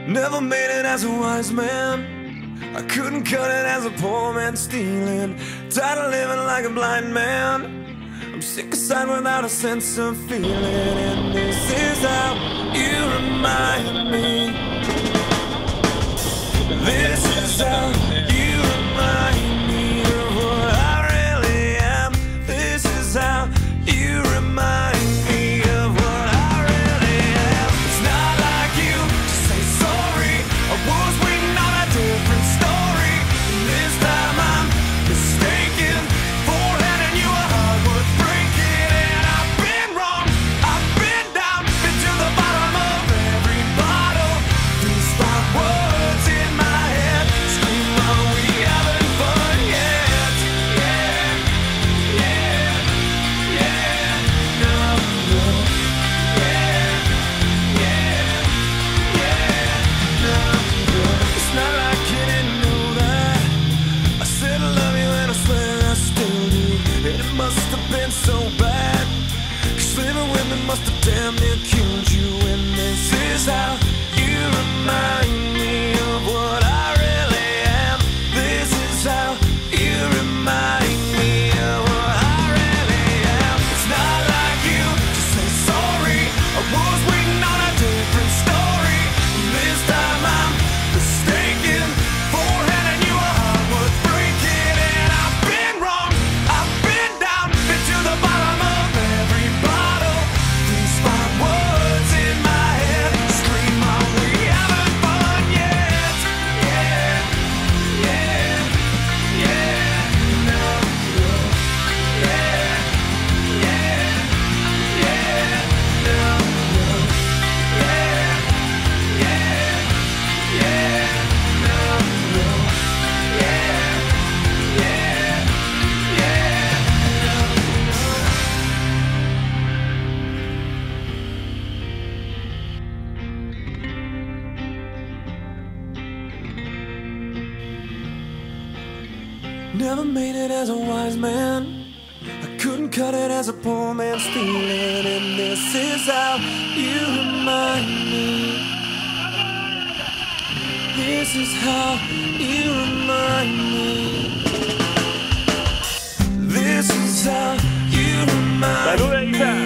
Never made it as a wise man. I couldn't cut it as a poor man stealing. Tired of living like a blind man. I'm sick aside without a sense of feeling. And this is how you remind me. This is how you remind me of what I really am. This is how you remind me of what I really am. It's not like you to say sorry. I was waiting on a different story. And this time I'm mistaken for handing you a heart worth breaking. And I've been wrong, I've been down, been to the bottom of every bottle. These five words in my head scream, are we having fun yet? Yeah, yeah, yeah, no, no. Yeah, yeah, yeah, no, no. It's not like you didn't know that. I said I love you and I swear I still do. And it must have been so bad, 'cause living with me must have damn near killed you. And this is how you remind me of what I really am. This is how you remind me of what I really am. It's not like you to say sorry. I was waiting on a different story. And this time I'm mistaken for handing you a heart worth breaking. And I've been wrong, I've been down, been to the bottom of every bottle. These five words in my head scream, are we having fun yet? Yeah, yeah, yeah, no, no. Yeah, yeah, yeah, no, no. Yeah, yeah, yeah, no, no. Yeah, yeah, yeah, no, no. Never made it as a wise man. I couldn't cut it as a poor man stealing. And this is how you remind me. This is how you remind me. This is how you remind me.